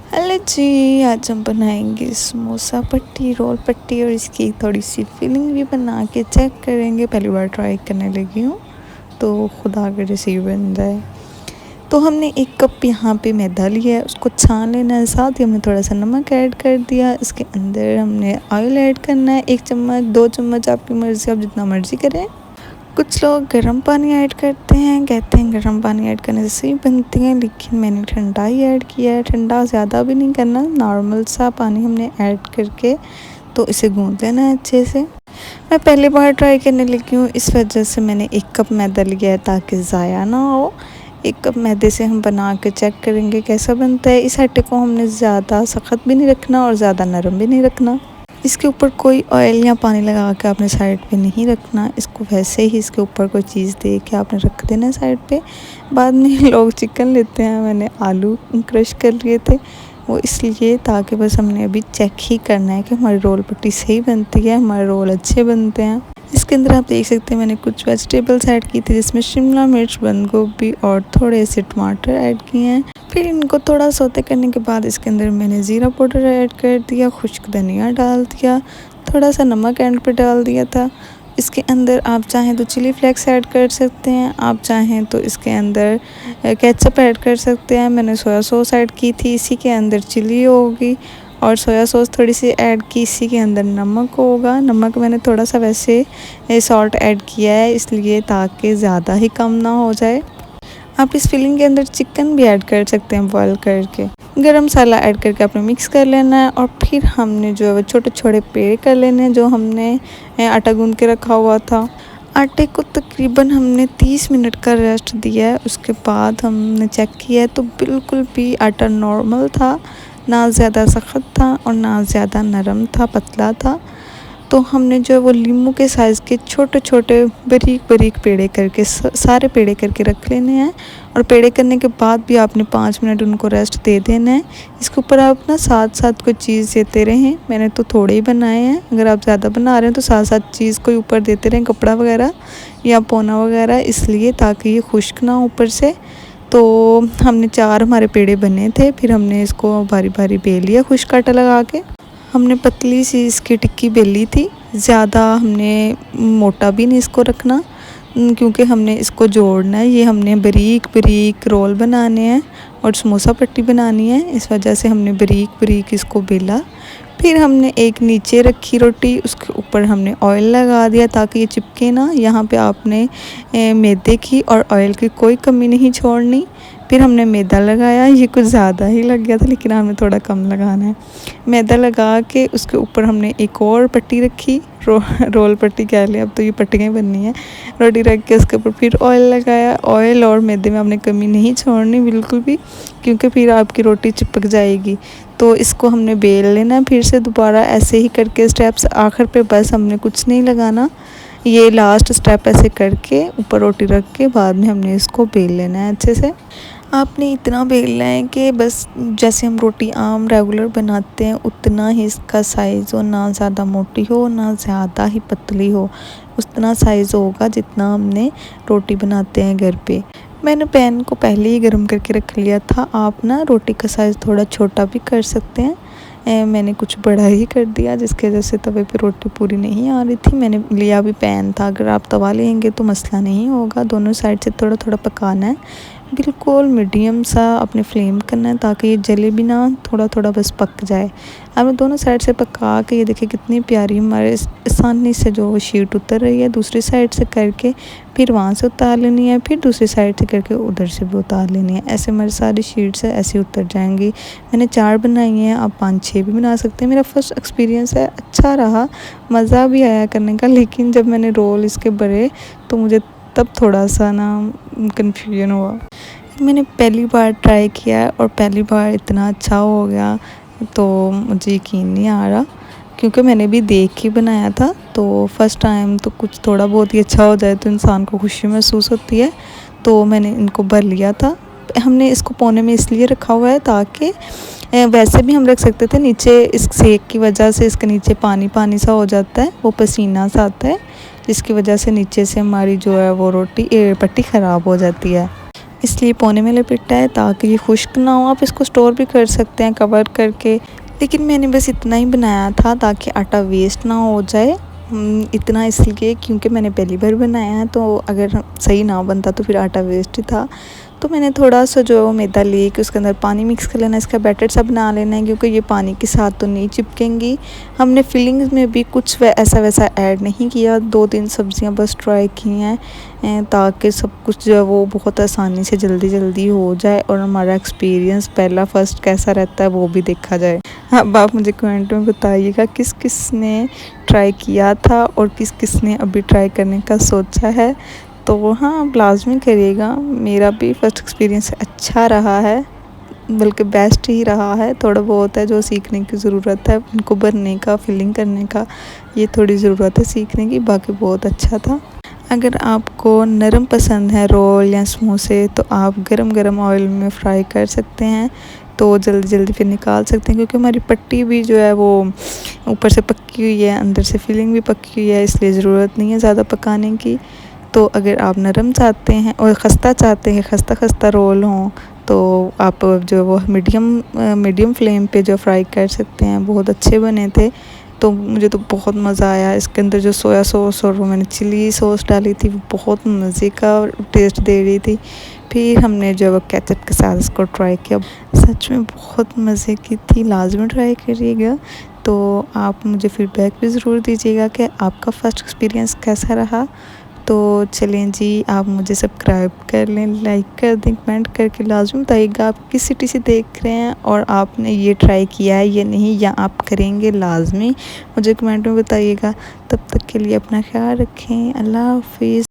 Hello जी, आज हम बनाएंगे समोसा पट्टी, रोल पट्टी और इसकी थोड़ी सी फीलिंग भी बना के चेक करेंगे। पहली बार ट्राई करने लगी हूँ तो खुदा करे सही बन जाए। तो हमने 1 कप यहाँ पे मैदा लिया है, उसको छान लेना है। साथ ही हमने थोड़ा सा नमक ऐड कर दिया। इसके अंदर हमने ऑयल ऐड करना है, 1 चम्मच 2 चम्मच आपकी मर्ज़ी, आप जितना मर्ज़ी करें। कुछ लोग गर्म पानी ऐड करते हैं, कहते हैं गर्म पानी ऐड करने से सही बनती हैं, लेकिन मैंने ठंडा ही ऐड किया है। ठंडा ज़्यादा भी नहीं करना, नॉर्मल सा पानी हमने ऐड करके तो इसे गूँथ लेना है अच्छे से। मैं पहली बार ट्राई करने लगी हूँ, इस वजह से मैंने 1 कप मैदा लिया है ताकि ज़ाया ना हो। 1 कप मैदे से हम बना के चेक करेंगे कैसा बनता है। इस आटे को हमने ज़्यादा सख्त भी नहीं रखना और ज़्यादा नरम भी नहीं रखना। इसके ऊपर कोई ऑयल या पानी लगा के आपने साइड पे नहीं रखना। इसको वैसे ही इसके ऊपर कोई चीज़ दे के आपने रख देना साइड पे। बाद में लोग चिकन लेते हैं, मैंने आलू क्रश कर लिए थे, वो इसलिए ताकि बस हमने अभी चेक ही करना है कि हमारी रोल पट्टी सही बनती है, हमारे रोल अच्छे बनते हैं। इसके अंदर आप देख सकते हैं मैंने कुछ वेजिटेबल्स ऐड की थी, जिसमें शिमला मिर्च, बंद गोभी और थोड़े से टमाटर ऐड किए हैं। फिर इनको थोड़ा सौते करने के बाद इसके अंदर मैंने ज़ीरा पाउडर ऐड कर दिया, खुश्क धनिया डाल दिया, थोड़ा सा नमक एंड पे डाल दिया था। इसके अंदर आप चाहें तो चिली फ्लेक्स ऐड कर सकते हैं, आप चाहें तो इसके अंदर केचप ऐड कर सकते हैं। मैंने सोया सॉस ऐड की थी, इसी के अंदर चिली होगी और सोया सॉस थोड़ी सी ऐड की, इसी के अंदर नमक होगा। नमक मैंने थोड़ा सा वैसे सॉल्ट ऐड किया है इसलिए ताकि ज़्यादा ही कम ना हो जाए। आप इस फिलिंग के अंदर चिकन भी ऐड कर सकते हैं बॉयल करके। गरम मसाला ऐड करके आपने मिक्स कर लेना है और फिर हमने जो है वो छोटे छोटे पेड़े कर लेने हैं जो हमने आटा गूंद के रखा हुआ था। आटे को तकरीबन हमने 30 मिनट का रेस्ट दिया है। उसके बाद हमने चेक किया है तो बिल्कुल भी आटा नॉर्मल था, ना ज़्यादा सख्त था और ना ज़्यादा नरम था, पतला था। तो हमने जो है वो लीमू के साइज़ के छोटे छोटे बारीक बारीक पेड़े करके सारे पेड़े करके रख लेने हैं। और पेड़े करने के बाद भी आपने 5 मिनट उनको रेस्ट दे देना है। इसके ऊपर आप ना साथ साथ कोई चीज़ देते रहें। मैंने तो थोड़े ही बनाए हैं, अगर आप ज़्यादा बना रहे हैं तो साथ साथ चीज़ कोई ऊपर देते रहें, कपड़ा वगैरह या पौना वगैरह, इसलिए ताकि ये खुश्क ना ऊपर से। तो हमने 4 हमारे पेड़े बने थे, फिर हमने इसको बारी बारी बेल लिया खुश्क आटा लगा के। हमने पतली सी इसकी टिक्की बेली थी, ज़्यादा हमने मोटा भी नहीं इसको रखना क्योंकि हमने इसको जोड़ना है। ये हमने बारीक बारीक रोल बनाने हैं और समोसा पट्टी बनानी है, इस वजह से हमने बारीक बारीक इसको बेला। फिर हमने एक नीचे रखी रोटी, उसके ऊपर हमने ऑयल लगा दिया ताकि ये चिपके ना। यहाँ पे आपने मैदे की और ऑयल की कोई कमी नहीं छोड़नी। फिर हमने मैदा लगाया, ये कुछ ज़्यादा ही लग गया था लेकिन हमें थोड़ा कम लगाना है। मैदा लगा के उसके ऊपर हमने एक और पट्टी रखी, रोल पट्टी कह लें, अब तो ये पट्टियाँ बननी है। रोटी रख के उसके ऊपर फिर ऑयल लगाया। ऑयल और मैदे में आपने कमी नहीं छोड़नी बिल्कुल भी, क्योंकि फिर आपकी रोटी चिपक जाएगी। तो इसको हमने बेल लेना है फिर से दोबारा ऐसे ही करके स्टेप्स, आखिर पे बस हमने कुछ नहीं लगाना। ये लास्ट स्टेप ऐसे करके ऊपर रोटी रख के बाद में हमने इसको बेल लेना है अच्छे से। आपने इतना बेलना है कि बस जैसे हम रोटी आम रेगुलर बनाते हैं उतना ही इसका साइज़ हो, ना ज़्यादा मोटी हो ना ज़्यादा ही पतली हो, उतना साइज़ होगा जितना हमने रोटी बनाते हैं घर पे। मैंने पैन को पहले ही गर्म करके रख लिया था। आप ना रोटी का साइज़ थोड़ा छोटा भी कर सकते हैं, मैंने कुछ बड़ा ही कर दिया जिसकी वजह से तवे पे रोटी पूरी नहीं आ रही थी। मैंने लिया भी पैन था, अगर आप तवा लेंगे तो मसला नहीं होगा। दोनों साइड से थोड़ा थोड़ा पकाना है, बिल्कुल मीडियम सा अपने फ्लेम करना है ताकि ये जले भी ना, थोड़ा थोड़ा बस पक जाए। हमें दोनों साइड से पका के ये देखिए कितनी प्यारी हमारे आसानी से जो शीट उतर रही है। दूसरी साइड से करके फिर वहाँ से उतार लेनी है, फिर दूसरी साइड से करके उधर से भी उतार लेनी है। ऐसे हमारी सारी शीट्स है ऐसे उतर जाएंगी। मैंने 4 बनाई हैं, आप 5-6 भी बना सकते हैं। मेरा फर्स्ट एक्सपीरियंस है, अच्छा रहा, मज़ा भी आया करने का। लेकिन जब मैंने रोल इसके भरे तो मुझे तब थोड़ा सा ना कन्फ्यूजन हुआ। मैंने पहली बार ट्राई किया और पहली बार इतना अच्छा हो गया तो मुझे यकीन नहीं आ रहा, क्योंकि मैंने भी देख के बनाया था। तो फर्स्ट टाइम तो कुछ थोड़ा बहुत ही अच्छा हो जाए तो इंसान को खुशी महसूस होती है। तो मैंने इनको भर लिया था। हमने इसको कोने में इसलिए रखा हुआ है ताकि वैसे भी हम रख सकते थे, नीचे इस सेक की वजह से इसके नीचे पानी पानी सा हो जाता है, वो पसीना सा आता है, जिसकी वजह से नीचे से हमारी जो है वो रोटी पट्टी ख़राब हो जाती है। इसलिए पौने में लपेटा है ताकि ये खुश्क ना हो। आप इसको स्टोर भी कर सकते हैं कवर करके, लेकिन मैंने बस इतना ही बनाया था ताकि आटा वेस्ट ना हो जाए। इतना इसलिए क्योंकि मैंने पहली बार बनाया है, तो अगर सही ना बनता तो फिर आटा वेस्ट ही था। तो मैंने थोड़ा सा जो मैदा लेके उसके अंदर पानी मिक्स कर लेना, इसका बैटर सा बना लेना है, क्योंकि ये पानी के साथ तो नहीं चिपकेंगी। हमने फिलिंग्स में भी कुछ ऐसा वैसा ऐड नहीं किया, 2-3 सब्जियां बस ट्राई की हैं ताकि सब कुछ जो है वो बहुत आसानी से जल्दी हो जाए और हमारा एक्सपीरियंस पहला फर्स्ट कैसा रहता है वो भी देखा जाए। अब आप मुझे कमेंट में बताइएगा किस किस ने ट्राई किया था और किस किस ने अभी ट्राई करने का सोचा है। तो हाँ, आप लाज़मी करिएगा। मेरा भी फर्स्ट एक्सपीरियंस अच्छा रहा है, बल्कि बेस्ट ही रहा है। थोड़ा बहुत है जो सीखने की ज़रूरत है, उनको भरने का, फिलिंग करने का, ये थोड़ी ज़रूरत है सीखने की, बाकी बहुत अच्छा था। अगर आपको नरम पसंद है रोल या समोसे, तो आप गरम ऑयल में फ्राई कर सकते हैं, तो जल्दी फिर निकाल सकते हैं, क्योंकि हमारी पट्टी भी जो है वो ऊपर से पक्की हुई है, अंदर से फिलिंग भी पक्की हुई है, इसलिए ज़रूरत नहीं है ज़्यादा पकाने की। तो अगर आप नरम चाहते हैं और खस्ता चाहते हैं, खस्ता रोल हों, तो आप जो वो मीडियम फ्लेम पे जो फ्राई कर सकते हैं। बहुत अच्छे बने थे, तो मुझे तो बहुत मज़ा आया। इसके अंदर जो सोया सॉस और वो मैंने चिली सॉस डाली थी, वो बहुत मज़े का टेस्ट दे रही थी। फिर हमने जो वो केचप के साथ इसको ट्राई किया, सच में बहुत मज़े की थी। लाजमी ट्राई करिएगा। तो आप मुझे फ़ीडबैक भी ज़रूर दीजिएगा कि आपका फ़र्स्ट एक्सपीरियंस कैसा रहा। तो चलें जी, आप मुझे सब्सक्राइब कर लें, लाइक कर दें, कमेंट करके लाजमी बताइएगा आप किस सिटी से देख रहे हैं और आपने ये ट्राई किया है या नहीं, या आप करेंगे। लाजमी मुझे कमेंट में बताइएगा। तब तक के लिए अपना ख्याल रखें। अल्लाह हाफिज़।